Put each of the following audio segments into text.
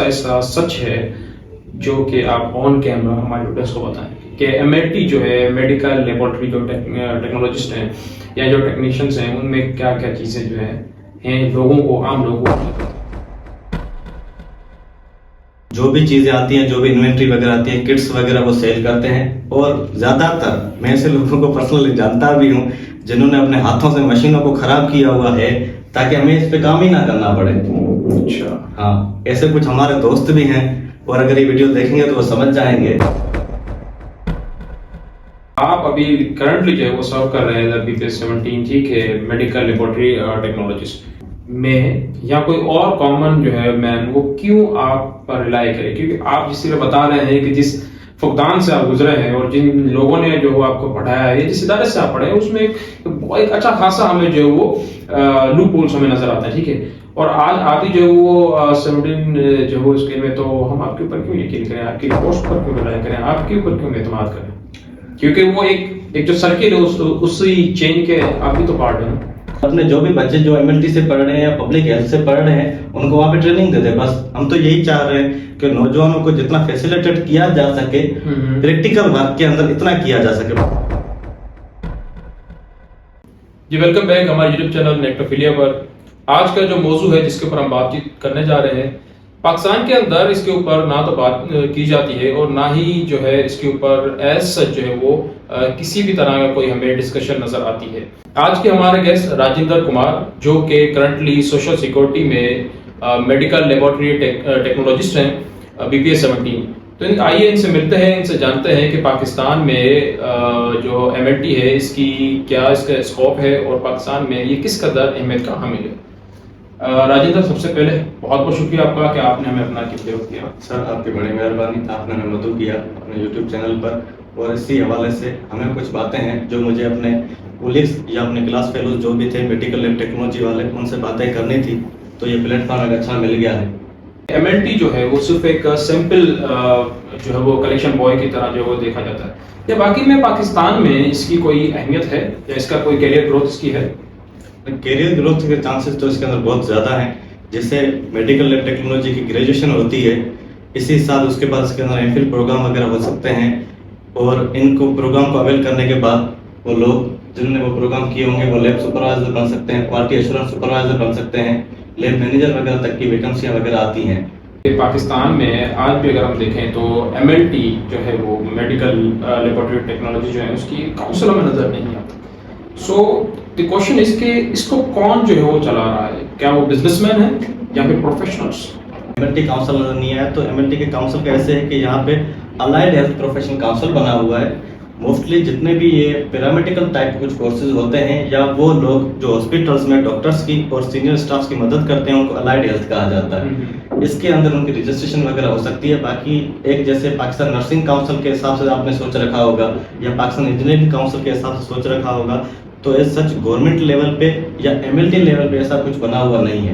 ऐसा सच है जो कि आप ऑन कैमरा हमारे ऑडियंस को बताएं कि एमएलटी जो है मेडिकल लेबोरेटरी जो टेक्नोलॉजिस्ट हैं या जो टेक्नीशियंस हैं उनमें क्या क्या चीज़ें जो हैं लोगों को, आम लोगों को, जो भी चीजें आती हैं, जो भी इन्वेंट्री वगैरह आती है, किट्स वगैरह वो सेल करते हैं। और ज्यादातर मैं ऐसे लोगों को पर्सनली जानता भी हूँ जिन्होंने अपने हाथों से मशीनों को खराब किया हुआ है ताकि हमें इस पे काम ही ना करना पड़े। अच्छा, हाँ, ऐसे कुछ हमारे दोस्त भी हैं और अगर ये वीडियो देखेंगे तो वो समझ जाएंगे। आप अभी करंटली जो है वो सर्व कर रहे हैं BPS 17, ठीक है, मेडिकल लेबोरेटरी टेक्नोलॉजिस्ट में, या कोई और कॉमन जो है मैन वो क्यों आप पर रिलाई करे? क्योंकि आप जिस तरह बता रहे हैं कि जिस फुकदान से आप गुजरे हैं और जिन लोगों ने जो आपको पढ़ाया है, जिस इदारे से आप पढ़े हैं, उसमें एक अच्छा खासा हमें जो है वो लूप होल्स हमें नजर आता है, ठीक है। और आज आती जो है वो 17 जो है स्केल में, तो हम आपके ऊपर क्यों यकीन करें, आपकी पोस्ट पर क्यों रिलाई करें, आपके ऊपर क्यों एतमाद करें? क्योंकि वो एक जो सर्किल है उसी चेन के आप भी तो पार्ट है। अपने जो भी बच्चे जो एमएलटी से पढ़ रहे हैं या पब्लिक हेल्थ से पढ़ रहे हैं उनको वहाँ पे ट्रेनिंग दे दे। बस हम तो यही चाह रहे हैं कि नौजवानों को जितना फैसिलिटेट किया जा सके, प्रैक्टिकल वर्क के अंदर इतना किया जा सके। जी, वेलकम बैक हमारे यूट्यूब चैनल नेक्टोफिलिया पर। आज का जो मौजू है जिसके ऊपर हम बातचीत करने जा रहे हैं, पाकिस्तान के अंदर इसके ऊपर ना तो बात की जाती है और ना ही जो है इसके ऊपर एज सच जो है वो किसी भी तरह का कोई हमें डिस्कशन नजर आती है। आज के हमारे गेस्ट राजेंद्र कुमार, जो कि करंटली सोशल सिक्योरिटी में मेडिकल लेबोरेटरी टेक्नोलॉजिस्ट हैं BPS 17। तो आइए इनसे मिलते हैं, इनसे जानते हैं कि पाकिस्तान में जो एमएलटी है इसकी क्या इसका स्कोप है और पाकिस्तान में ये किस कदर अहमियत का हामिल है। राजेंद्र, सबसे पहले बहुत बहुत शुक्रिया आपका कि आपने हमें अपना कीमती वक्त दिया। सर, आपकी बड़ी मेहरबानी, आपने हमें मदद किया अपने यूट्यूब चैनल पर। और इसी हवाले से हमें कुछ बातें हैं जो मुझे अपने कोलिग्स या अपने क्लास फेलोज जो भी थे मेडिकल लैब टेक्नोलॉजी वाले, उनसे बातें करनी थी, तो ये प्लेटफॉर्म एक अच्छा मिल गया है। एमएलटी जो है वो सिर्फ एक सिंपल जो है वो कलेक्शन बॉय की तरह जो है वो देखा जाता है, या बाकी में पाकिस्तान में इसकी कोई अहमियत है या इसका कोई कैरियर ग्रोथ इसकी है? कैरियर ग्रोथ के चांसेस तो इसके अंदर बहुत ज़्यादा हैं। जैसे मेडिकल लैब टेक्नोलॉजी की ग्रेजुएशन होती है, इसी साल उसके बाद इसके अंदर एमफिल प्रोग्राम वगैरह हो सकते हैं। और इनको प्रोग्राम को अवेल करने के बाद वो लोग जिन्होंने वो प्रोग्राम किए होंगे वो लैब सुपरवाइजर बन सकते हैं, क्वालिटी एश्योरेंस सुपरवाइजर बन सकते हैं, लैब मैनेजर वगैरह तक की वैकेंसियाँ वगैरह आती हैं। पाकिस्तान में आज भी अगर हम देखें तो एमएलटी जो है वो मेडिकल लेबोरेटरी टेक्नोलॉजी जो है उसकी काउंसिलों में नजर नहीं आता। सो द क्वेश्चन इज कि इसको कौन जो है वो चला रहा है? क्या वो बिजनेसमैन है या फिर प्रोफेशनल्स? एमएलटी काउंसिल नजर नहीं आया तो एमएलटी के काउंसिल कैसे है कि यहाँ पे अलाइड हेल्थ प्रोफेशन काउंसिल बना हुआ है। मोस्टली जितने भी ये पैरामेडिकल टाइप के कुछ कोर्सेज होते हैं या वो लोग जो हॉस्पिटल्स में डॉक्टर्स की और सीनियर स्टाफ की मदद करते हैं उनको अलाइड हेल्थ कहा जाता है। इसके अंदर उनकी रजिस्ट्रेशन वगैरह हो सकती है। बाकी एक जैसे पाकिस्तान नर्सिंग काउंसिल के हिसाब से आपने सोच रखा होगा या पाकिस्तान इंजीनियरिंग काउंसिल के हिसाब से सोच रखा होगा, तो एज सच गवर्नमेंट लेवल पे या एमएलटी लेवल पे ऐसा कुछ बना हुआ नहीं है।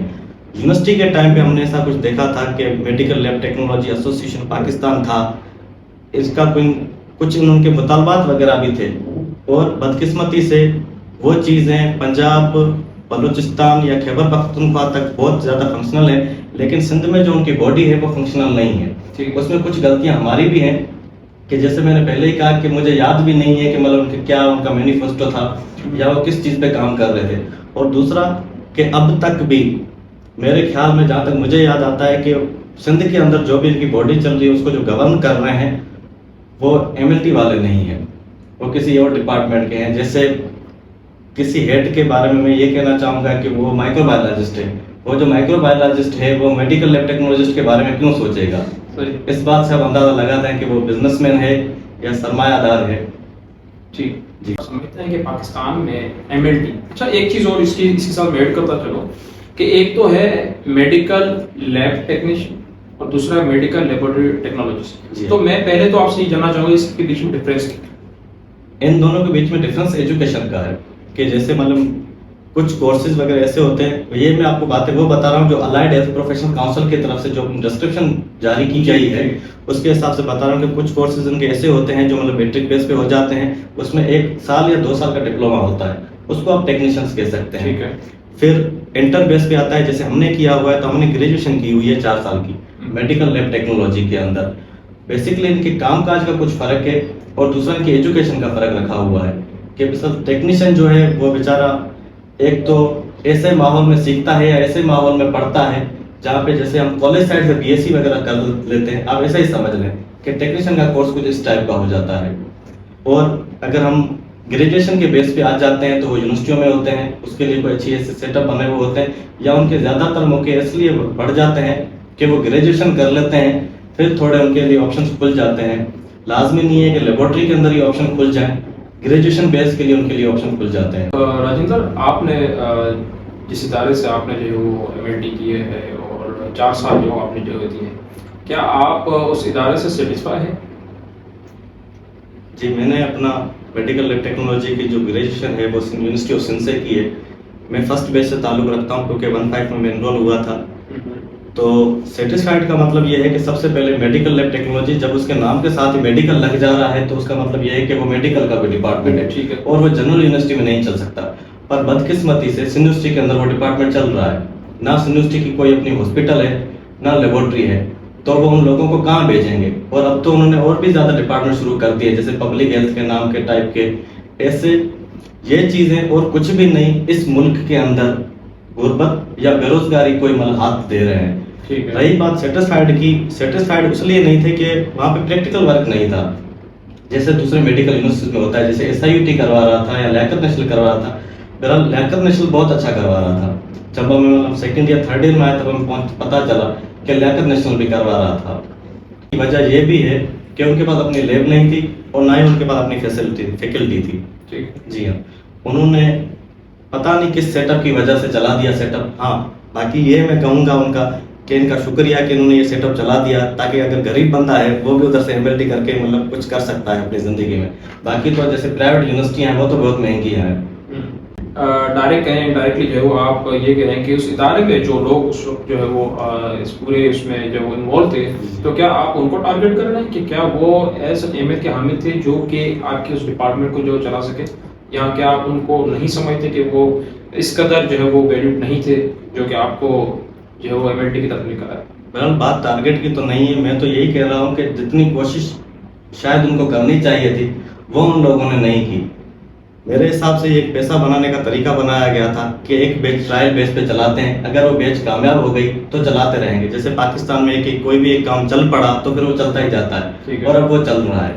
यूनिवर्सिटी के टाइम पे हमने ऐसा कुछ देखा था कि medical lab technology association Pakistan था, इसका कुछ उनके मुतालबात वगैरह भी थे। और बदकिस्मती से वो चीज़ें पंजाब, बलूचिस्तान या खैबर पख्तूनख्वा तक बहुत ज़्यादा फंक्शनल है, लेकिन सिंध में जो उनकी बॉडी है वो फंक्शनल नहीं है। उसमें कुछ गलतियां हमारी भी हैं कि जैसे मैंने पहले ही कहा कि मुझे याद भी नहीं है कि मतलब उनके क्या उनका मैनिफेस्टो था या वो किस चीज़ पे काम कर रहे थे। और दूसरा कि अब तक भी मेरे ख्याल में जहाँ तक मुझे याद आता है कि सिंध के अंदर जो भी इनकी बॉडी चल रही है उसको जो गवर्न कर रहे हैं वो एमएलटी वाले नहीं है, वो किसी और डिपार्टमेंट के हैं। जैसे किसी हेड के बारे में मैं ये कहना चाहूँगा कि वो माइक्रोबायोलॉजिस्ट है। वो जो माइक्रोबायोलॉजिस्ट है वो मेडिकल लैब टेक्नोलॉजिस्ट के बारे में क्यों सोचेगा? इस बात से हम अंदाजा लगाते हैं कि वो बिजनेसमैन है या सरमायादार है। ठीक जी, समझते हैं कि पाकिस्तान में एमएलटी, अच्छा एक चीज़ और इसके साथ ऐड करता चलो कि एक तो है मेडिकल लैब टेक्नीशियन और दूसरा मेडिकल लेबोरेटरी टेक्नोलॉजिस्ट। तो मैं पहले तो आपसे ये जानना चाहूंगा इसके बीच में डिफरेंस क्या? इन दोनों के बीच में डिफरेंस एजुकेशन का है कि जैसे मतलब कुछ कोर्सेज वगैरह ऐसे होते हैं, ये मैं आपको बातें वो बता रहा हूँ जो अलाइड हेल्थ प्रोफेशनल काउंसिल की तरफ से जो डिस्क्रिप्शन जारी की गई है उसके हिसाब से बता रहा हूँ कि कुछ कोर्सेज इनके ऐसे होते हैं जो मतलब मैट्रिक बेस पे हो जाते हैं। उसमें 1 साल या 2 साल का डिप्लोमा होता है, उसको आप टेक्नीशियंस कह सकते हैं। फिर इंटर बेस पे आता है, जैसे हमने किया हुआ है तो हमने ग्रेजुएशन की हुई है 4 साल की, मेडिकल लैब टेक्नोलॉजी के अंदर। बेसिकली इनके कामकाज का कुछ फर्क है और दूसरा इनकी एजुकेशन का फर्क रखा हुआ है कि टेक्नीशियन जो है वो बेचारा एक तो ऐसे माहौल में सीखता है या ऐसे माहौल में पढ़ता है जहाँ पे जैसे हम कॉलेज साइड से बीएससी वगैरह कर लेते हैं, आप ऐसा ही समझ लें कि टेक्नीशियन का कोर्स कुछ इस टाइप का हो जाता है। और अगर हम ग्रेजुएशन के बेस पे आ जाते हैं तो वो यूनिवर्सिटियों में होते हैं, उसके लिए कोई अच्छी ऐसे सेटअप बने हुए होते हैं, या उनके ज़्यादातर मौके इसलिए बढ़ जाते हैं कि वो ग्रेजुएशन कर लेते हैं, फिर थोड़े उनके लिए ऑप्शंस खुल जाते हैं। लाजमी नहीं है कि लेबोरेटरी के अंदर ये ऑप्शन खुल जाए, ग्रेजुएशन बेस के लिए उनके लिए ऑप्शन खुल जाते हैं। राजेंद्र, आपने जिस इदारे से आपने जो वो एमएलटी किए है और 4 साल जो आपने जो दिए, क्या आप उस इदारे से सेटिस्फाई हैं? जी, मैंने अपना मेडिकल लैब टेक्नोलॉजी की जो ग्रेजुएशन है वो यूनिवर्सिटी ऑफ सिंध से की है। मैं फर्स्ट बैच से ताल्लुक रखता हूँ क्योंकि 15 में मैं एनरोल हुआ था। तो सेटिस्फाइड का मतलब ये है कि सबसे पहले मेडिकल लैब टेक्नोलॉजी, जब उसके नाम के साथ ही मेडिकल लग जा रहा है तो उसका मतलब ये है कि वो मेडिकल का भी डिपार्टमेंट है, ठीक है, और वो जनरल यूनिवर्सिटी में नहीं चल सकता। पर बदकिस्मती से सिंध यूनिवर्सिटी के अंदर वो डिपार्टमेंट चल रहा है। ना सिंध यूनिवर्सिटी की कोई अपनी हॉस्पिटल है, ना लेबोरेटरी है, तो वो उन लोगों को कहाँ भेजेंगे। और अब तो उन्होंने और भी ज्यादा डिपार्टमेंट शुरू कर दिए, जैसे पब्लिक हेल्थ के नाम के टाइप के। ऐसे ये चीजें और कुछ भी नहीं इस मुल्क के अंदर गुर्बत या बेरोजगारी कोई हाथ दे रहे हैं। रही बात सेटिस्फाइड की, सेटिस्फाइड इसलिए नहीं थे कि वहाँ पे प्रैक्टिकल वर्क नहीं था जैसे दूसरे मेडिकल यूनिवर्सिटी में होता है। जैसे SIUT करवा रहा था या लियाकत नेशनल करवा रहा था, मेरा लियाकत नेशनल बहुत अच्छा करवा रहा था। जब मैं मतलब सेकंड या थर्ड ईयर में आया तब हमें पता चला कि लियाकत नेशनल भी करवा रहा था। वजह ये भी है कि उनके पास अपनी लैब नहीं थी और ना ही उनके पास अपनी फैकल्टी थी। जी हाँ, उन्होंने पता नहीं किस सेटअप की वजह से चला दिया सेटअप। हाँ, बाकी ये मैं कहूँगा उनका कि इनका शुक्रिया कि इन्होंने ये सेटअप चला दिया, ताकि अगर गरीब बंदा है वो भी उधर से एमएलटी करके मतलब कुछ कर सकता है अपनी जिंदगी में। बाकी तो जैसे प्राइवेट यूनिवर्सिटियां हैं वो तो बहुत महंगी हैं। डायरेक्ट कहें इनडायरेक्टली जो है वो आप ये कह रहे हैं कि उस इदारे में जो लोग उस वक्त जो है वो इस पूरे उसमें जो इन्वॉल्व थे, तो क्या आप उनको टारगेट कर रहे हैं कि क्या वो ऐसे अहमियत के हामिल थे जो कि आपके उस डिपार्टमेंट को जो चला सके, या क्या आप उनको नहीं समझते कि वो इस कदर जो है वो वैल्यूड नहीं थे जो कि आपको जो है वो एमएलटी की तरफ निकला है? बहरहाल बात टारगेट की तो नहीं है, मैं तो यही कह रहा हूँ कि जितनी कोशिश शायद उनको करनी चाहिए थी वो उन लोगों ने नहीं की। मेरे हिसाब से एक पैसा बनाने का तरीका बनाया गया था कि एक बैच ट्रायल बेस पे चलाते हैं, अगर वो बैच कामयाब हो गई तो चलाते रहेंगे। जैसे पाकिस्तान में कि कोई भी एक काम चल पड़ा तो फिर वो चलता ही जाता है, और अब वो चल रहा है।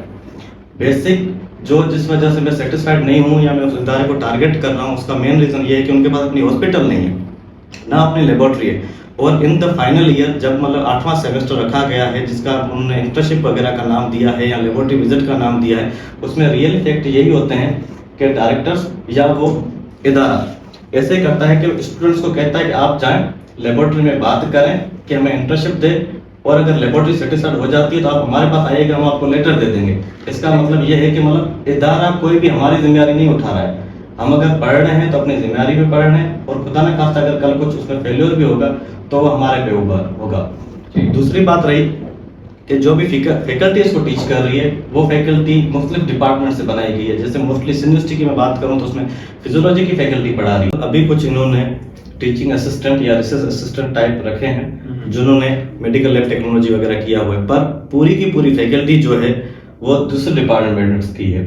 बेसिक जो जिस वजह से मैं सेटिस्फाइड नहीं हूँ या मैं उस इदारे को टारगेट कर रहा हूँ, उसका मेन रीजन ये है कि उनके पास अपनी हॉस्पिटल नहीं है, ना अपनी लेबोरेटरी है। और इन द फाइनल ईयर जब मतलब 8वां सेमेस्टर रखा गया है, जिसका उन्होंने इंटर्नशिप वगैरह का नाम दिया है या लेबोरेटरी विजिट का नाम दिया है, उसमें रियल इफेक्ट यही होते हैं कि डायरेक्टर्स या वो इदारा ऐसे करता है कि स्टूडेंट्स को कहता है कि आप जाएं लेबोरेटरी में बात करें कि हमें इंटर्नशिप दे, और अगर लेबोरेटरी सेटिस्फाइड हो जाती है तो आप हमारे पास आइएगा, हम आपको लेटर दे देंगे। इसका मतलब ये है कि मतलब इदारा कोई भी हमारी जिम्मेदारी नहीं उठा रहा है। हम अगर पढ़ रहे हैं तो अपनी जिम्मेदारी पे पढ़ रहे हैं, और खुदा न खास्ता अगर कल कुछ उसमें फेल्योर भी होगा तो वो हमारे पे होगा। दूसरी बात रही कि जो भी फैकल्टी इसको टीच कर रही है वो फैकल्टी मुख्तलिफ डिपार्टमेंट से बनाई गई है। जैसे मोस्टली सिंध यूनिवर्सिटी की मैं बात करूं तो उसमें फिजियोलॉजी की फैकल्टी पढ़ा रही है। अभी कुछ इन्होंने टीचिंग असिस्टेंट या रिसर्च असिस्टेंट टाइप रखे हैं जिन्होंने मेडिकल लैब टेक्नोलॉजी वगैरह किया हुआ है, पर पूरी की पूरी फैकल्टी जो है वो दूसरे डिपार्टमेंट्स की है।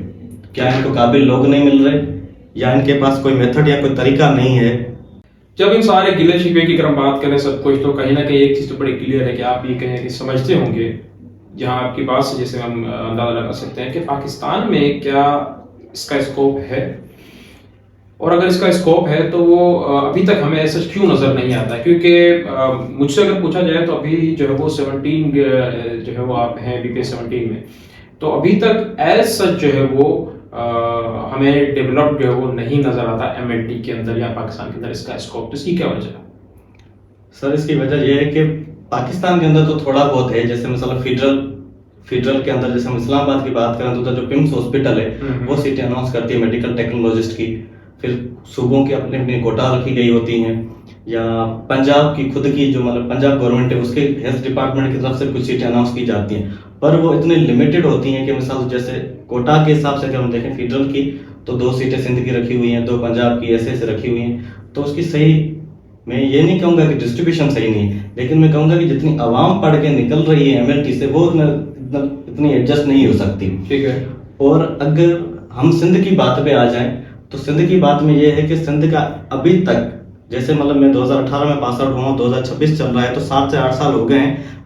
क्या इनको काबिल लोग नहीं मिल रहे, या इनके पास कोई मेथड या कोई तरीका नहीं है? जब इन सारे गिले शिकवे की अगर हम बात करें सब कुछ, तो कहीं ना कहीं एक चीज तो बड़ी क्लियर है कि आप ये कहें कि समझते होंगे, जहां आपकी बात से जैसे हम अंदाजा लगा सकते हैं कि पाकिस्तान में क्या इसका स्कोप है, और अगर इसका स्कोप है तो वो अभी तक हमें ऐसा क्यों नजर नहीं आता? क्योंकि मुझसे अगर पूछा जाए तो अभी जो है वो 17 जो है वो आप हैं BPS 17 में, तो अभी तक एज सच जो है वो हमें डेवलप्ड जो है वो नहीं नजर आता MLT के अंदर या पाकिस्तान के अंदर इसका स्कोप। तो इसकी क्या वजह है? सर, इसकी वजह यह है कि पाकिस्तान के अंदर तो थोड़ा बहुत है। जैसे मतलब फेडरल के अंदर जैसे हम इस्लामाबाद की बात करें तो जो पिम्स हॉस्पिटल है वो सीटें अनाउंस करती है मेडिकल टेक्नोलॉजिस्ट की। फिर सूबों की अपनी अपनी कोटा रखी गई होती हैं, या पंजाब की खुद की जो मतलब पंजाब गवर्नमेंट है उसके हेल्थ डिपार्टमेंट की तरफ से कुछ सीटें अनाउंस की जाती हैं, पर वो इतनी लिमिटेड होती हैं कि मिसाल जैसे कोटा के हिसाब से अगर हम देखें फेडरल की तो 2 सीटें सिंध की रखी हुई हैं, 2 पंजाब की, ऐसे रखी हुई हैं। तो उसकी सही मैं ये नहीं कहूँगा कि डिस्ट्रीब्यूशन सही नहीं है, लेकिन मैं कहूँगा कि जितनी आवाम पढ़ के निकल रही है एमएलटी से वो इतनी एडजस्ट नहीं हो सकती। ठीक है। और अगर हम सिंध की बात पे आ जाएं तो सिंध की बात में ये है कि सिंध का अभी तक, जैसे मतलब मैं 2018 में पास आउट हुआ, 2026 चल रहा है, तो 7 से 8 साल हो गए हैं।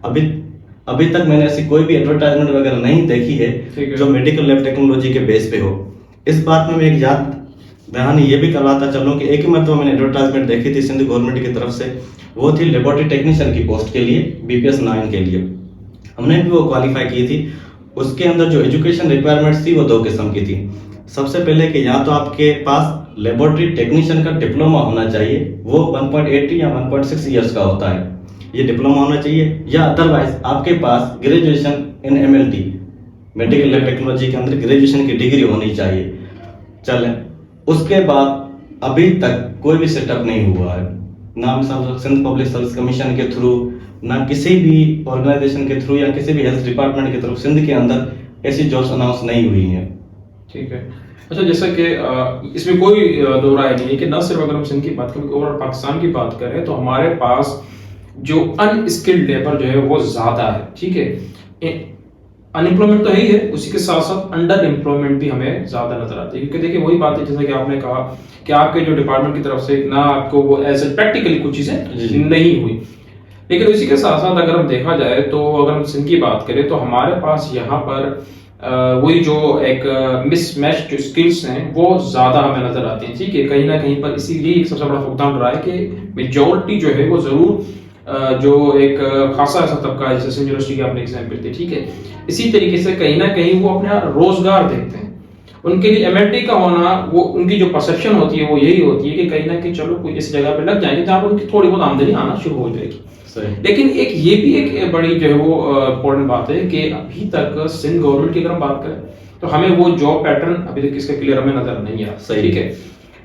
अभी तक मैंने ऐसी कोई भी एडवर्टाइजमेंट वगैरह नहीं देखी है जो मेडिकल लैब टेक्नोलॉजी के बेस पे हो। इस बात में मैं एक याद दहानी ये भी करवाता चलूं कि एक ही मरतबा मैंने एडवर्टाइजमेंट देखी थी सिंध गवर्नमेंट की तरफ से, वो थी लेबोरेटरी टेक्नीशियन की पोस्ट के लिए, बीपीएस 9 के लिए। हमने भी वो क्वालिफाई की थी। उसके अंदर जो एजुकेशन रिक्वायरमेंट्स थी वो 2 किस्म की थी। सबसे पहले कि या तो आपके पास लेबोरेटरी टेक्नीशियन का डिप्लोमा होना चाहिए, वो 1.8 या 1.6 ईयर्स का होता है, ये डिप्लोमा होना चाहिए, या अदरवाइज आपके पास graduation in MLT medical lab technology के अंदर ग्रेजुएशन की डिग्री होनी चाहिए। चलें, उसके बाद अभी तक कोई भी सेटअप नहीं हुआ है, ना मिसाल सिंध पब्लिक सर्विस कमीशन के थ्रू, ना किसी भी ऑर्गेनाइजेशन के थ्रू, या किसी भी हेल्थ डिपार्टमेंट के थ्रू सिंध के अंदर ऐसी जॉब्स अनाउंस नहीं हुई हैं। ठीक है। अच्छा, जैसा कि इसमें कोई दो राय नहीं है कि न सिर्फ अगर हम सिंध की बात करें, ओवरऑल पाकिस्तान की बात करें तो हमारे पास जो अनस्किल्ड लेबर जो है वो ज्यादा है। ठीक है, अनएम्प्लॉयमेंट तो है ही है, उसी के साथ साथ अंडर एम्प्लॉयमेंट भी हमें ज्यादा नजर आती है। क्योंकि देखिए वही बात है जैसा कि आपने कहा कि आपके जो डिपार्टमेंट की तरफ से ना आपको वो एज प्रैक्टिकली कुछ चीजें नहीं हुई, लेकिन उसी के साथ साथ अगर हम देखा जाए तो अगर हम सिंध की बात करें तो हमारे पास यहाँ पर वही जो एक मिसमैच जो स्किल्स हैं वो ज्यादा हमें नजर आती हैं। ठीक है, कहीं ना कहीं पर इसीलिए एक सबसे बड़ा फुकदान रहा है कि मेजॉरिटी जो है वो जरूर जो एक खासा ऐसा तबका है, जैसे सिंध यूनिवर्सिटी की आपने एग्जाम्पल दी। ठीक है, इसी तरीके से कहीं ना कहीं वो अपना रोजगार देखते हैं। उनके लिए एमएलटी का होना, वो उनकी जो परसेप्शन होती है वो यही होती है कि कहीं ना कहीं चलो कोई इस जगह पे लग जाएंगे जहां पर उनकी थोड़ी बहुत आमदनी आना शुरू हो जाएगी। लेकिन एक ये भी एक बड़ी जो है वो इम्पोर्टेंट बात है कि अभी तक सिंध गवर्नमेंट की अगर हम बात करें तो हमें वो जॉब पैटर्न अभी तक इसका क्लियर हमें नजर नहीं आ रहा। ठीक है,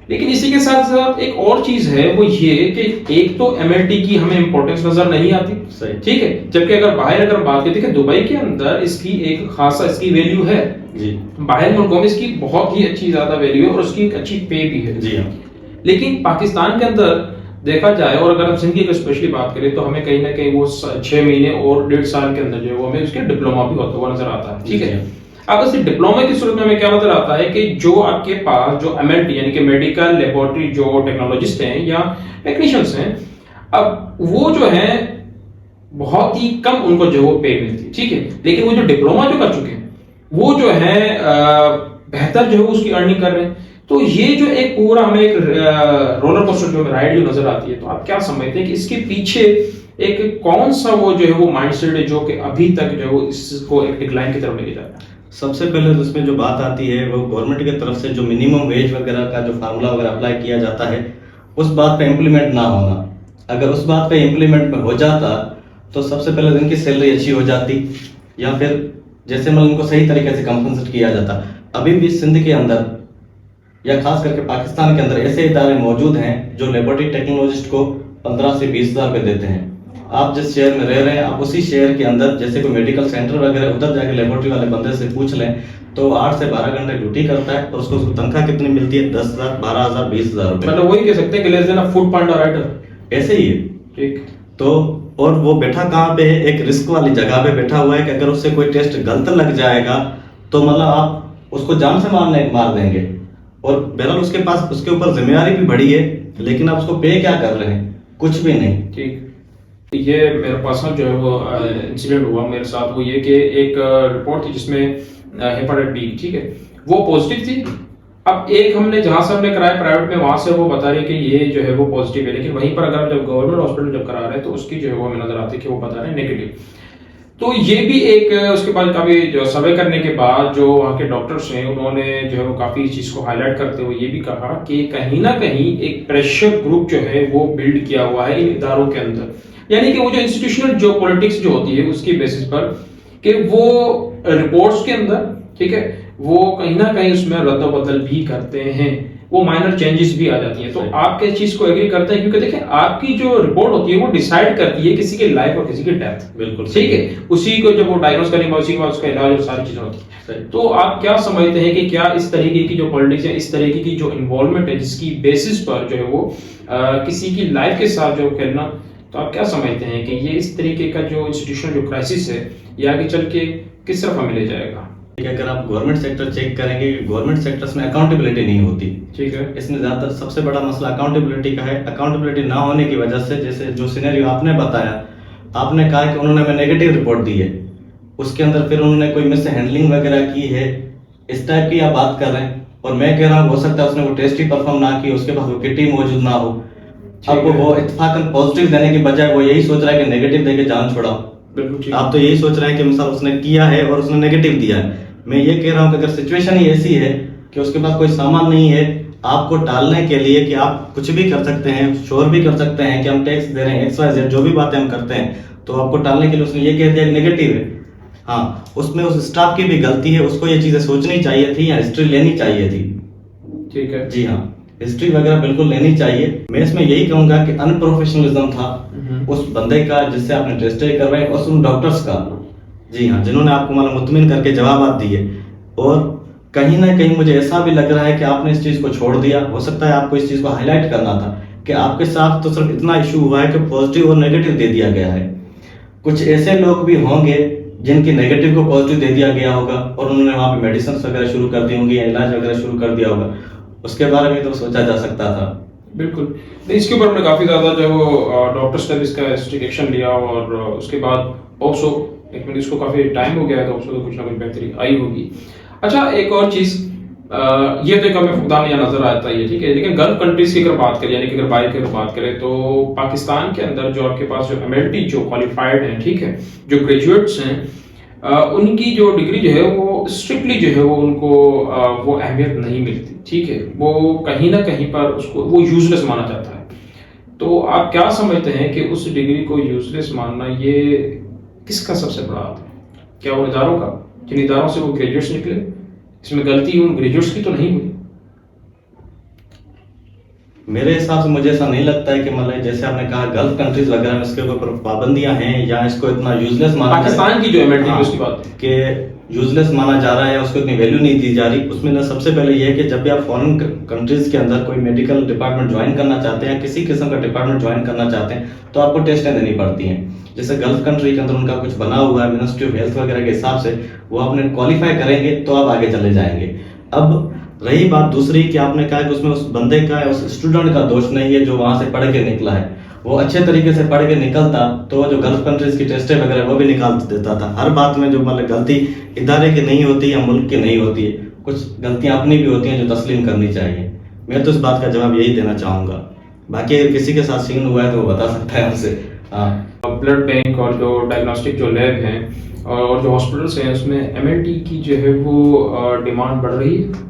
लेकिन इसी के साथ साथ एक और चीज है वो ये कि एक तो एमएलटी की हमें इंपॉर्टेंस नजर नहीं आती। ठीक है, जबकि अगर बाहर अगर बात करते हैं दुबई के अंदर इसकी एक खासा इसकी वैल्यू है जी, बाहर मुल्कों में इसकी बहुत ही अच्छी ज्यादा वैल्यू है और उसकी एक अच्छी पे भी है जी। लेकिन पाकिस्तान के अंदर देखा जाए और अगर हम सिंध की स्पेशली बात करें तो हमें कहीं ना कहीं वो 6 महीने और 1.5 साल के अंदर जो है वो हमें उसके डिप्लोमा भी होता हुआ नजर आता है। ठीक है, अब इस डिप्लोमा की सूरत में हमें क्या नजर आता है कि जो आपके पास जो एमएलटी यानी कि मेडिकल लेबोरेटरी जो टेक्नोलॉजिस्ट हैं या टेक्नीशियंस हैं, अब वो जो है बहुत ही कम उनको जो वो पे मिलती है। ठीक है, लेकिन वो जो डिप्लोमा जो कर चुके हैं वो जो है बेहतर जो है उसकी अर्निंग कर रहे हैं। तो ये जो एक पूरा हमें एक रोलर कोस्टर जो राइड जो नजर आती है, तो आप क्या समझते हैं कि इसके पीछे एक कौन सा वो जो है वो माइंडसेट है जो कि अभी तक जो है वो इसको एक डिक्लाइन की तरफ लेके जा रहा है? सबसे पहले तो इसमें जो बात आती है वो गवर्नमेंट की तरफ से जो मिनिमम वेज वगैरह का जो फार्मूला वगैरह अप्लाई किया जाता है उस बात पे इम्प्लीमेंट ना होना। अगर उस बात पे इम्प्लीमेंट हो जाता तो सबसे पहले इनकी सैलरी अच्छी हो जाती, या फिर जैसे मतलब इनको सही तरीके से कंपनसेट किया जाता। अभी भी सिंध के अंदर या खास करके पाकिस्तान के अंदर ऐसे इदारे मौजूद हैं जो लेबोरेटरी टेक्नोलॉजिस्ट को 15 से 20 हज़ार रुपये देते हैं। आप जिस शहर में रह रहे हैं आप उसी शहर के अंदर जैसे कोई मेडिकल सेंटर वगैरह उधर जाके लेबोरेटरी वाले बंदे से पूछ लें तो 8 से 12 घंटे ड्यूटी करता है और उसको तनख्वाह कितनी मिलती है? 10,000, 12,000, 20,000 रुपये। मतलब वही कह सकते हैं कि लेस देन अ फूड पांडा राइटर, ऐसे ही है। ठीक, तो और वो बैठा कहाँ पे है? एक रिस्क वाली जगह पे बैठा हुआ है कि अगर उससे कोई टेस्ट गलत लग जाएगा तो मतलब आप उसको जान से मार देंगे। और बहरहाल उसके पास उसके ऊपर जिम्मेदारी भी बड़ी है, लेकिन आप उसको पे क्या कर रहे हैं? कुछ भी नहीं। ठीक, ये मेरे पर्सनल जो है वो इंसिडेंट हुआ मेरे साथ। वो ये कि एक रिपोर्ट थी जिसमें हेपेटाइटिस बी, ठीक है, वो पॉजिटिव थी। अब एक हमने जहां से हमने कराया प्राइवेट में, वहां से वो बता रहे हैं कि ये जो है वो पॉजिटिव है, लेकिन वहीं पर अगर जब गवर्नमेंट हॉस्पिटल जब करा रहे हैं तो उसकी जो है वो हमें नजर आती है कि वो बता रहे हैं नेगेटिव। तो ये भी एक उसके बाद काफी जो सर्वे करने के बाद जो वहाँ के डॉक्टर्स हैं उन्होंने जो है वो काफी इस चीज को हाईलाइट करते हुए ये भी कहा कि कहीं ना कहीं एक प्रेशर ग्रुप जो है वो बिल्ड किया हुआ है इन इदारों के अंदर, यानी कि वो जो इंस्टीट्यूशनल जो पॉलिटिक्स जो होती है उसकी बेसिस पर कि वो रिपोर्ट्स के अंदर, ठीक है, वो कहीं ना कहीं उसमें रद्द बदल भी करते हैं। वो माइनर चेंजेस भी आ जाती हैं। तो सही। आप क्या चीज को एग्री करते हैं? क्योंकि देखिए आपकी जो रिपोर्ट होती है वो डिसाइड करती है किसी की लाइफ और किसी की डेथ। बिल्कुल ठीक है, उसी को जब वो डायग्नोस करेंगे उसी के बाद उसका इलाज और सारी चीजें होती हैं। सही। तो आप क्या समझते हैं कि क्या इस तरीके की जो पॉलिटिक्स है, इस तरीके की जो इन्वॉल्वमेंट है जिसकी बेसिस पर जो है वो किसी की लाइफ के साथ जो खेलना, तो आप क्या समझते हैं कि ये इस तरीके का जो इंस्टीट्यूशनल जो क्राइसिस है ये आगे चल के किस तरफ हमें ले जाएगा? कि अगर आप गवर्नमेंट सेक्टर चेक करेंगे, गवर्नमेंट सेक्टर्स में अकाउंटेबिलिटी नहीं होती। ठीक है। इसमें ज्यादातर सबसे बड़ा मसला अकाउंटेबिलिटी का है। अकाउंटेबिलिटी ना होने की वजह से, जैसे जो सिनेरियो आपने बताया, आपने कहा कि उन्होंने हमें नेगेटिव रिपोर्ट दी है, उसके अंदर फिर उन्होंने कोई मिस हैंडलिंग वगैरह की है, इस टाइप की आप बात कर रहे हैं। और मैं कह रहा हूँ हो सकता है उसने वो टेस्ट ही परफॉर्म ना की, उसके पास वो किट ही मौजूद ना हो। अब वो इत्तेफाकन पॉजिटिव देने की बजाय वो यही सोच रहा है कि नेगेटिव देके जान छुड़ाओ। बिल्कुल ठीक। आप तो यही सोच रहे हैं कि मिसाल उसने किया है और उसने नेगेटिव दिया है। मैं ये कह रहा हूं कि अगर सिचुएशन ही ऐसी है कि उसके पास कोई सामान नहीं है, आपको टालने के लिए कि आप कुछ भी कर सकते हैं, शोर भी कर सकते हैं कि हम टैक्स दे रहे हैं, XYZ जो भी बातें हम करते हैं, तो आपको टालने के लिए उसने ये कह दिया कि नेगेटिव है। हाँ, उसमें उस स्टाफ की भी गलती है, उसको ये चीजें सोचनी चाहिए थी या हिस्ट्री लेनी चाहिए थी। ठीक है। जी हाँ, हिस्ट्री वगैरह बिल्कुल लेनी चाहिए। मैं इसमें यही कहूंगा कि अनप्रोफेशनलिज्म था उस बंदे का जिससे आपने टेस्ट करवाए, और उन डॉक्टर्स का, जी हाँ, जिन्होंने आपको मतलब मुतमिन करके जवाब दिए। और कहीं ना कहीं मुझे ऐसा भी लग रहा है कि आपने इस चीज को छोड़ दिया। हो सकता है आपको इस चीज को हाईलाइट करना था कि आपके साथ तो सिर्फ इतना इशू हुआ है कि पॉजिटिव और नेगेटिव दे दिया गया है। कुछ ऐसे लोग भी होंगे जिनकी नेगेटिव को पॉजिटिव दे दिया गया होगा और उन्होंने वहां पे मेडिसिन वगैरह शुरू कर दी होंगी या इलाज वगैरह शुरू कर दिया होगा। उसके बारे में तो सोचा जा सकता था। बिल्कुल नहीं, इसके ऊपर हमने काफी ज्यादा जो वो डॉक्टर्स ने भी इसका स्ट्रिक्ट एक्शन लिया और उसके बाद होप्सो, एक मिनट, इसको काफी टाइम हो गया है तो होप्सो तो कुछ ना कुछ बेहतरी आई होगी। अच्छा, एक और चीज, ये तो एक हमें फुकदान यहाँ नजर आता है, ठीक है, लेकिन गल्फ कंट्रीज की अगर बात करें, यानी कि अगर बाहर की अगर बात करें, तो पाकिस्तान के अंदर जो आपके पास जो MLT जो क्वालिफाइड हैं, ठीक है, जो ग्रेजुएट्स हैं, उनकी जो डिग्री जो है वो स्ट्रिक्टली जो है वो उनको वो अहमियत नहीं मिलती। ठीक है, वो कहीं ना कहीं पर उसको वो यूजलेस माना जाता है। तो आप क्या समझते हैं कि उस डिग्री को यूजलेस मानना ये किसका सबसे बड़ा हाथ है? क्या वो इदारों का, जिन इदारों से वो ग्रेजुएट्स निकले, इसमें गलती उन ग्रेजुएट्स की तो नहीं हुई? मेरे हिसाब से मुझे ऐसा नहीं लगता है कि मतलब जैसे आपने कहा गल्फ कंट्रीज वगैरह में इसके ऊपर पाबंदियां हैं या इसको इतना यूजलेस माना पाकिस्तान की जो MLT है उसकी बात कि यूजलेस माना जा रहा है, उसको इतनी वैल्यू नहीं दी जा रही। उसमें ना सबसे पहले ये है कि जब भी आप फॉरेन कंट्रीज के अंदर कोई मेडिकल डिपार्टमेंट ज्वाइन करना चाहते हैं, किसी किस्म का डिपार्टमेंट ज्वाइन करना चाहते हैं, तो आपको टेस्टें देनी पड़ती हैं। जैसे गल्फ कंट्री के अंदर उनका कुछ बना हुआ है मिनिस्ट्री ऑफ हेल्थ वगैरह के हिसाब से, वो आपने क्वालिफाई करेंगे तो आप आगे चले जाएंगे। अब रही बात दूसरी कि आपने कहा कि उसमें उस बंदे का, उस स्टूडेंट का दोष नहीं है जो वहां से पढ़ के निकला है। वो अच्छे तरीके से पढ़ के निकलता तो जो गल्फ कंट्रीज की टेस्टें वगैरह वो भी निकाल देता था। हर बात में जो मतलब गलती इदारे की नहीं होती या मुल्क की नहीं होती है, कुछ गलतियां अपनी भी होती हैं जो तस्लीम करनी चाहिए। मैं तो इस बात का जवाब यही देना चाहूंगा। बाकी अगर किसी के साथ सीन हुआ है तो वो बता सकता है हमसे। हाँ, ब्लड बैंक और जो डायग्नोस्टिक जो लैब हैं और जो हॉस्पिटल्स हैं उसमें MLT की जो है वो डिमांड बढ़ रही है।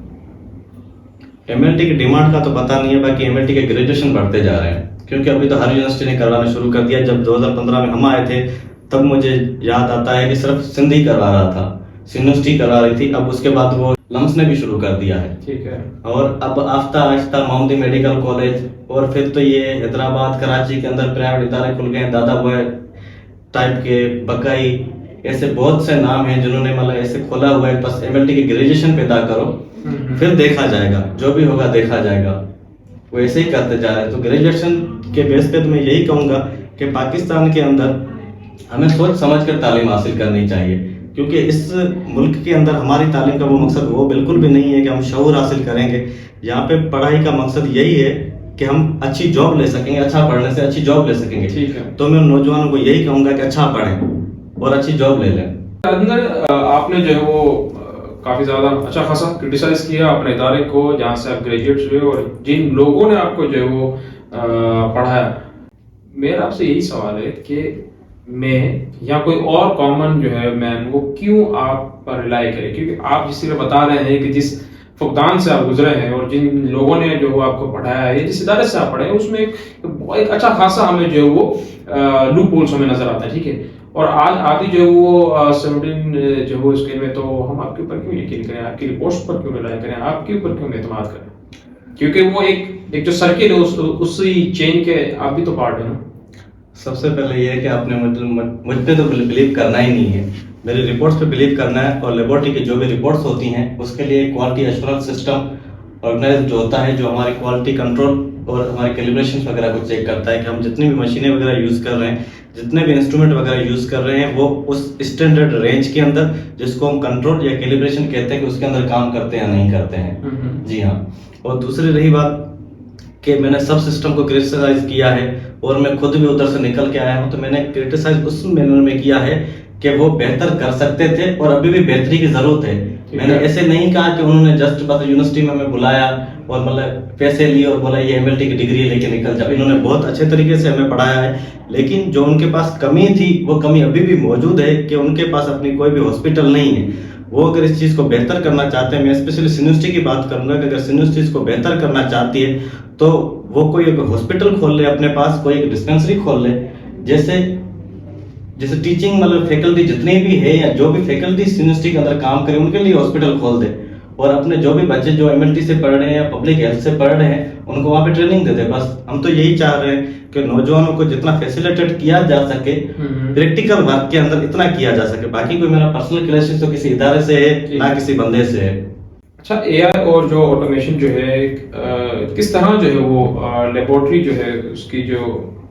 MLT की डिमांड का तो पता नहीं है, बाकी MLT के ग्रेजुएशन बढ़ते जा रहे हैं, क्योंकि अभी तो हर यूनिवर्सिटी ने करवाना शुरू कर दिया। जब 2015 में हम आए थे तब मुझे याद आता है कि सिर्फ सिंधी करवा रहा था, यूनिवर्सिटी करवा रही थी। अब उसके बाद वो लम्स ने भी शुरू कर दिया है। ठीक है। और अब आस्ता आहिस्ता मोहम्मदी मेडिकल कॉलेज, और फिर तो ये हैदराबाद कराची के अंदर प्राइवेट इदारे खुल गए हैं, दादा बॉय टाइप के, बकाई, ऐसे बहुत से नाम हैं जिन्होंने मतलब ऐसे खोला हुआ है। बस MLT की ग्रेजुएशन पैदा करो, फिर देखा जाएगा, जो भी होगा देखा जाएगा। वो ऐसे ही करते जा रहे हैं। तो ग्रेजुएशन के बेस पे तो मैं यही कहूंगा कि पाकिस्तान के अंदर हमें सोच समझ कर तालीम हासिल करनी चाहिए, क्योंकि इस मुल्क के अंदर हमारी तालीम का वो मकसद वो बिल्कुल भी नहीं है कि हम शऊर हासिल करेंगे। यहाँ पे पढ़ाई का मकसद यही है कि हम अच्छी जॉब ले सकेंगे, अच्छा पढ़ने से अच्छी जॉब ले सकेंगे। ठीक है। तो मैं नौजवानों को यही कहूंगा कि अच्छा पढ़ें और अच्छी जॉब ले लें। अंदर आपने जो है वो काफी ज्यादा अच्छा खासा क्रिटिसाइज किया अपने इदारे को जहाँ से आप ग्रेजुएट हुए और जिन लोगों ने आपको जो है वो पढ़ाया। मेरा आपसे यही सवाल है कि मैं या कोई और कॉमन जो है मैन वो क्यों आप पर रिलाई करे, क्योंकि आप जिस तरह बता रहे हैं कि जिस फुकदान से आप गुजरे हैं और जिन लोगों ने जो वो आपको पढ़ाया है, जिस इदारे से आप पढ़े हैं, उसमें एक अच्छा खासा हमें जो है वो लूप होल्स हमें नजर आता है। ठीक है, और आज आदि जो है वो 17 जो वो स्केल में, तो हम आपके ऊपर क्यों यकीन करें, आपकी रिपोर्ट्स पर क्यों रिलाई करें, आपके ऊपर क्यों एतमाद करें? क्योंकि वो एक जो सर्किल है उसी चेन के आप भी तो पार्ट है ना। सबसे पहले ये है कि आपने मतलब मुझ पे तो बिलीव करना ही नहीं है, मेरी रिपोर्ट्स पे बिलीव करना है। और लेबोरेटरी की जो भी रिपोर्ट्स होती हैं उसके लिए क्वालिटी एश्योरेंस सिस्टम ऑर्गेनाइज जो होता है, जो हमारी क्वालिटी कंट्रोल और हमारे कैलिब्रेशन वगैरह को चेक करता है कि हम जितनी भी मशीनें वगैरह यूज़ कर रहे हैं, जितने भी इंस्ट्रूमेंट वगैरह यूज़ कर रहे हैं, वो उस स्टैंडर्ड रेंज के अंदर, जिसको हम कंट्रोल या कैलिब्रेशन कहते हैं, कि उसके अंदर काम करते हैं या नहीं करते हैं। जी हाँ। और दूसरी रही बात कि मैंने सब सिस्टम को क्रिटिसाइज किया है और मैं खुद भी उधर से निकल के आया हूं, तो मैंने क्रिटिसाइज उस मैनर में किया है कि वो बेहतर कर सकते थे और अभी भी बेहतरी की जरूरत है। मैंने ऐसे नहीं कहा कि उन्होंने जस्ट बस यूनिवर्सिटी में हमें बुलाया और मतलब पैसे लिए और बोला ये एमएलटी की डिग्री लेके निकल जाओ। इन्होंने बहुत अच्छे तरीके से हमें पढ़ाया है, लेकिन जो उनके पास कमी थी वो कमी अभी भी मौजूद है कि उनके पास अपनी कोई भी हॉस्पिटल नहीं है। वो अगर इस चीज़ को बेहतर करना चाहते हैं, मैं स्पेशली यूनिवर्सिटी की बात करूंगा कि अगर यूनिवर्सिटी इसको बेहतर करना चाहती है तो वो कोई एक हॉस्पिटल खोल ले, अपने पास कोई एक डिस्पेंसरी खोल ले। जैसे टीचिंग मतलब फैकल्टी जितनी भी है या जो भी फैकल्टी यूनिवर्सिटी के अंदर काम करे उनके लिए हॉस्पिटल खोल दे, और अपने जो भी बच्चे जो एमएलटी से पढ़ रहे हैं या पब्लिक हेल्थ से पढ़ रहे हैं उनको वहाँ पे ट्रेनिंग दे दे। बस हम तो यही चाह रहे हैं कि नौजवानों को जितना फैसिलिटेट किया जा सके प्रैक्टिकल वर्क के अंदर इतना किया जा सके। बाकी कोई मेरा पर्सनल क्लैशेस तो किसी इदारे से है ना किसी बंदे से है। अच्छा, एआई और जो ऑटोमेशन जो है किस तरह जो है वो लेबोरेटरी जो है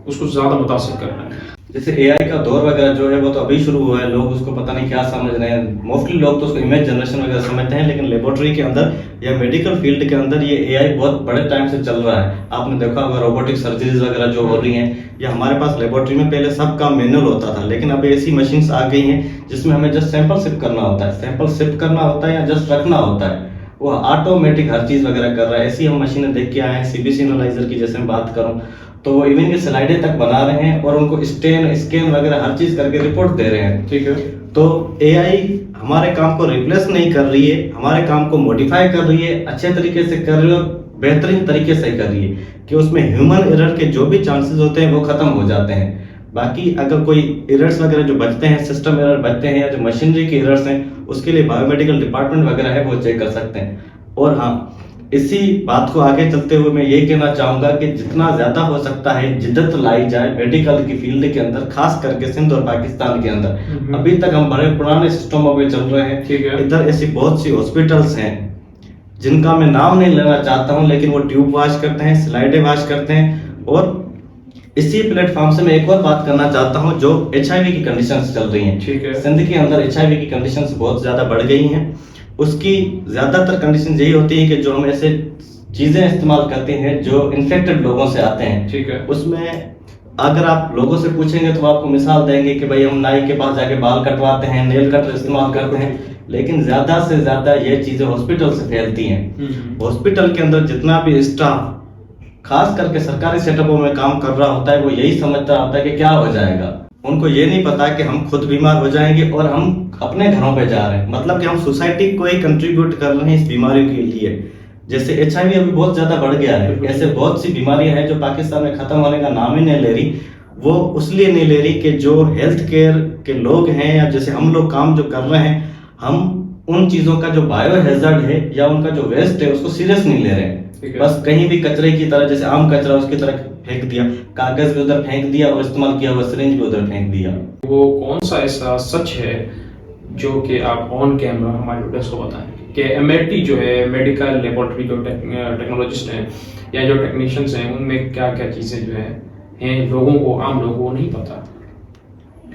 उसको ज्यादा मुतासिर कर रहा है? जैसे एआई का दौर वगैरह जो है वो तो अभी शुरू हुआ है, लोग उसको पता नहीं क्या समझ रहे हैं। मोस्टली लोग तो उसको इमेज जनरेशन वगैरह समझते हैं, लेकिन लेबोरेटरी के अंदर या मेडिकल फील्ड के अंदर ये एआई बहुत बड़े टाइम से चल रहा है। आपने देखा होगा रोबोटिक सर्जरीज वगैरह जो हो रही हैं, या हमारे पास लेबोरेटरी में पहले सब काम मैनुअल होता था, लेकिन अब ऐसी मशीन्स आ गई हैं जिसमें हमें जस्ट सैंपल शिफ्ट करना होता है, सैंपल शिफ्ट करना होता है या जस्ट रखना होता है, वो ऑटोमेटिक हर चीज वगैरह कर रहा है। ऐसी हम मशीनें देख के आए हैं। सीबीसी एनालाइजर की जैसे मैं बात करूं तो वो इवन की स्लाइडें तक बना रहे हैं और उनको स्कैन वगैरह हर चीज करके रिपोर्ट दे रहे हैं। ठीक है, तो एआई हमारे काम को रिप्लेस नहीं कर रही है, हमारे काम को मॉडिफाई कर रही है, अच्छे तरीके से कर रही है, बेहतरीन तरीके से कर रही है कि उसमें ह्यूमन एरर के जो भी चांसेस होते हैं वो खत्म हो जाते हैं। बाकी अगर कोई एरर्स वगैरह जो बचते हैं, सिस्टम एरर बचते हैं या जो मशीनरी के एरर्स हैं, उसके लिए बायोमेडिकल डिपार्टमेंट वगैरह है वो चेक कर सकते हैं। और हाँ, इसी बात को आगे चलते हुए मैं ये कहना चाहूंगा कि जितना ज्यादा हो सकता है जिद्दत लाई जाए मेडिकल की फील्ड के अंदर, खास करके सिंध और पाकिस्तान के अंदर। अभी तक हम बड़े पुराने सिस्टमों पे चल रहे हैं। ठीक है, इधर ऐसी बहुत सी हॉस्पिटल्स हैं जिनका मैं नाम नहीं लेना चाहता हूं, लेकिन वो ट्यूब वॉश करते हैं, स्लाइडें वॉश करते हैं। और इसी प्लेटफॉर्म से मैं एक और बात करना चाहता हूं, जो एचआईवी की कंडीशंस चल रही हैं। ठीक है, सिंध के अंदर एचआईवी की कंडीशंस बहुत ज्यादा बढ़ गई हैं। उसकी ज्यादातर कंडीशन यही होती है कि जो हम ऐसे चीजें इस्तेमाल करते हैं जो इन्फेक्टेड लोगों से आते हैं। ठीक है, उसमें अगर आप लोगों से पूछेंगे तो आपको मिसाल देंगे कि भाई हम नाई के पास जाके बाल कटवाते हैं, नेल कटर इस्तेमाल करते हैं, लेकिन ज्यादा से ज्यादा ये चीजें हॉस्पिटल से फैलती हैं। हॉस्पिटल के अंदर जितना भी स्टाफ खास करके सरकारी सेटअपों में काम कर रहा होता है वो यही समझता होता है कि क्या हो जाएगा। उनको ये नहीं पता कि हम खुद बीमार हो जाएंगे और हम अपने घरों पे जा रहे हैं, मतलब कि हम सोसाइटी को ही कंट्रीब्यूट कर रहे हैं इस बीमारी के लिए। जैसे एचआईवी अभी बहुत ज्यादा बढ़ गया है, ऐसे बहुत सी बीमारियां हैं जो पाकिस्तान में खत्म होने का नाम ही नहीं ले रही। वो उसलिए नहीं ले रही कि जो हेल्थ केयर के लोग हैं या जैसे हम लोग काम जो कर रहे हैं, हम उन चीजों का जो बायो हैजर्ड है या उनका जो वेस्ट है उसको सीरियस नहीं ले रहे हैं। बस कहीं भी कचरे की तरह, जैसे आम कचरा उसकी तरह फेंक दिया, कागज भी उधर फेंक दिया और इस्तेमाल किया हुआ सिरिंज भी उधर फेंक दिया। वो कौन सा ऐसा सच है जो कि आप ऑन कैमरा हमारे ऑडियंस को बताएं कि एमएलटी जो है मेडिकल लेबोरेटरी जो टेक्नोलॉजिस्ट हैं या जो टेक्नीशियंस हैं उनमें क्या क्या चीजें जो हैं लोगों को, आम लोगों को नहीं पता?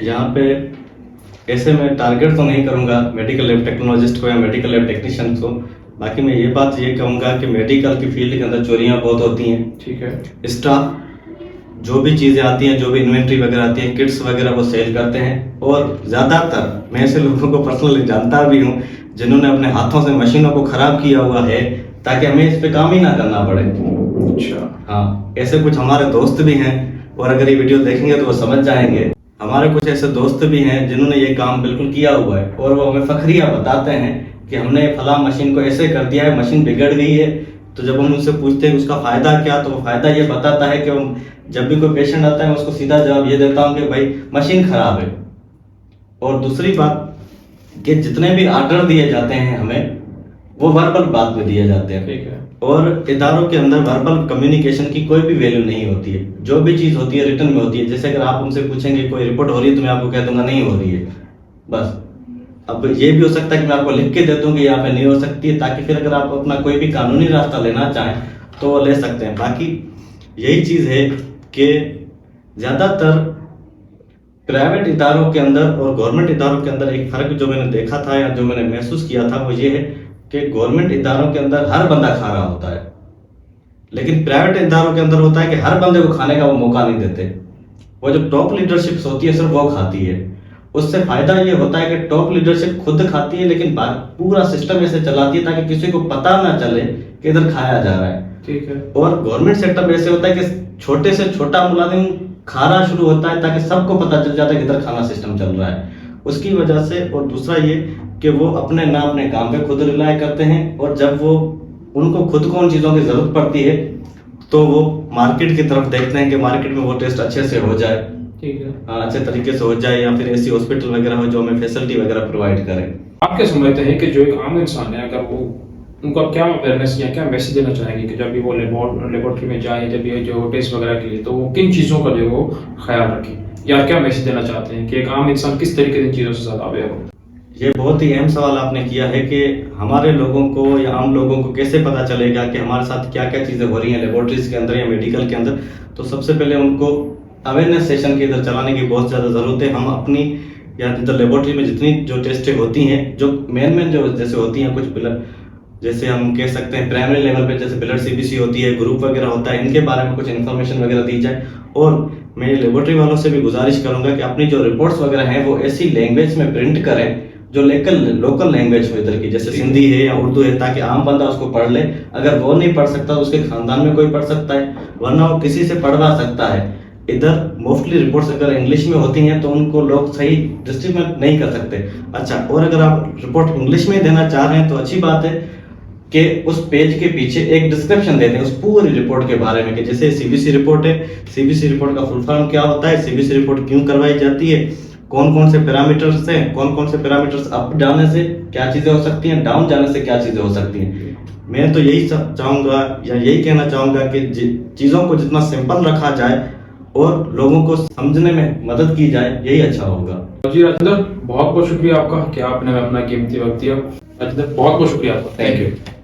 यहाँ पे ऐसे मैं टारगेट तो नहीं करूंगा मेडिकल लैब टेक्नोलॉजिस्ट को या मेडिकल लैब टेक्नीशियन को। बाकी मैं ये बात ये कहूंगा कि मेडिकल की फील्ड के अंदर चोरियां बहुत होती हैं। ठीक है, स्टाफ जो भी चीजें आती हैं, जो भी इन्वेंट्री वगैरह आती है, किट्स वगैरह वो सेल करते हैं। और ज्यादातर मैं ऐसे लोगों को पर्सनली जानता भी हूँ जिन्होंने अपने हाथों से मशीनों को खराब किया हुआ है ताकि हमें इस पे काम ही ना करना पड़े। अच्छा, हाँ, ऐसे कुछ हमारे दोस्त भी हैं और अगर ये वीडियो देखेंगे तो वो समझ जाएंगे। हमारे कुछ ऐसे दोस्त भी हैं जिन्होंने ये काम बिल्कुल किया हुआ है और वो हमें फखरिया बताते हैं कि हमने फला मशीन को ऐसे कर दिया है, मशीन बिगड़ गई है। तो जब हम उनसे पूछते हैं उसका फायदा क्या, तो वो फायदा ये बताता है कि जब भी कोई पेशेंट आता है मैं उसको सीधा जवाब ये देता हूँ कि भाई मशीन खराब है। और दूसरी बात कि जितने भी ऑर्डर दिए जाते हैं हमें वो वर्बल बात में दिए जाते हैं। ठीक है, और इदारों के अंदर वर्बल कम्युनिकेशन की कोई भी वैल्यू नहीं होती है। जो भी चीज़ होती है रिटर्न में होती है। जैसे अगर आप हमसे पूछेंगे कोई रिपोर्ट हो रही है तो मैं आपको कह दूंगा नहीं हो रही है, बस। अब ये भी हो सकता है कि मैं आपको लिख के दे दूं कि यहाँ पे नहीं हो सकती है, ताकि फिर अगर आप अपना कोई भी कानूनी रास्ता लेना चाहें तो वो ले सकते हैं। बाकी यही चीज़ है कि ज़्यादातर प्राइवेट इदारों के अंदर और गवर्नमेंट इदारों के अंदर एक फ़र्क जो मैंने देखा था या जो मैंने महसूस किया था वो ये है कि गवर्नमेंट इदारों के अंदर हर बंदा खा रहा होता है, लेकिन प्राइवेट इदारों के अंदर होता है कि हर बंदे को खाने का वो मौका नहीं देते। वो जो टॉप लीडरशिप होती है सिर्फ वो खाती है। उससे फायदा ये होता है कि टॉप लीडरशिप खुद खाती है, लेकिन पूरा सिस्टम ऐसे चलाती है ताकि किसी को पता ना चले कि इधर खाया जा रहा है। ठीक है। और गवर्नमेंट सेक्टर ऐसे होता है कि छोटे से छोटा मुलाजिम खाना शुरू होता है ताकि सबको पता चल जाता है कि इधर खाना सिस्टम चल रहा है। उसकी वजह से, और दूसरा ये कि वो अपने ना अपने काम पे खुद रिलाय करते हैं, और जब वो उनको खुद को उन चीज़ों की जरूरत पड़ती है तो वो मार्केट की तरफ देखते हैं कि मार्केट में वो टेस्ट अच्छे से हो जाए, ठीक है, अच्छे तरीके से हो जाए, या फिर ऐसी हॉस्पिटल वगैरह हो जो हमें फैसिलिटी वगैरह प्रोवाइड करें। आप क्या समझते हैं कि जो एक आम इंसान है, अगर वो उनको क्या अवेयरनेस या क्या मैसेज देना चाहेंगे कि जब भी वो लेबोरेटरी में जाए, जब ये जो टेस्ट वगैरह के लिए, तो वो किन चीज़ों का जो वो ख्याल रखें, या क्या मैसेज देना चाहते हैं कि एक आम इंसान किस तरीके से इन चीज़ों से ज़्यादा अवेयर हो? ये बहुत ही अहम सवाल आपने किया है कि हमारे लोगों को या आम लोगों को कैसे पता चलेगा कि हमारे साथ क्या क्या चीज़ें हो रही हैं लेबोरेटरीज के अंदर या मेडिकल के अंदर। तो सबसे पहले उनको अवेयरनेस सेशन के इधर चलाने की बहुत ज़्यादा ज़रूरत है। हम अपनी या इधर लेबोरेटरी में जितनी जो टेस्टें होती हैं, जो मेन जो जैसे होती हैं, कुछ ब्लड, जैसे हम कह सकते हैं प्राइमरी लेवल पे जैसे ब्लड सीबीसी होती है, ग्रुप वगैरह होता है, इनके बारे में कुछ इन्फॉर्मेशन वगैरह दी जाए। और मैं लेबोरेटरी वालों से भी गुजारिश करूंगा कि अपनी जो रिपोर्ट्स वगैरह हैं वो ऐसी लैंग्वेज में प्रिंट करें जो लोकल लैंग्वेज हो इधर की, जैसे सिंधी है या उर्दू है, ताकि आम बंदा उसको पढ़ ले। अगर वो नहीं पढ़ सकता तो उसके खानदान में कोई पढ़ सकता है, वरना वो किसी से पढ़वा सकता है। इधर मोस्टली रिपोर्ट्स अगर इंग्लिश में होती हैं तो उनको लोग सही डिस्ट्रीब्यूट नहीं कर सकते। अच्छा, और अगर आप रिपोर्ट इंग्लिश में देना चाह रहे हैं तो अच्छी बात है कि उस पेज के पीछे एक डिस्क्रिप्शन दे दें उस पूरी रिपोर्ट के बारे में, कि जैसे सीबीसी रिपोर्ट है, सीबीसी रिपोर्ट का फुल फॉर्म क्या होता है, सीबीसी रिपोर्ट क्यों करवाई जाती है, कौन कौन से पैरामीटर्स हैं, कौन कौन से पैरामीटर्स अप जाने से क्या चीजें हो सकती हैं, डाउन जाने से क्या चीजें हो सकती हैं। मैं तो यही चाहूंगा या यही कहना चाहूंगा कि चीजों को जितना सिंपल रखा जाए और लोगों को समझने में मदद की जाए, यही अच्छा होगा। जी राजेंद्र, बहुत बहुत शुक्रिया आपका कि आपने अपना कीमती वक्त दिया। राजेंद्र, बहुत बहुत शुक्रिया आपका। Thank you.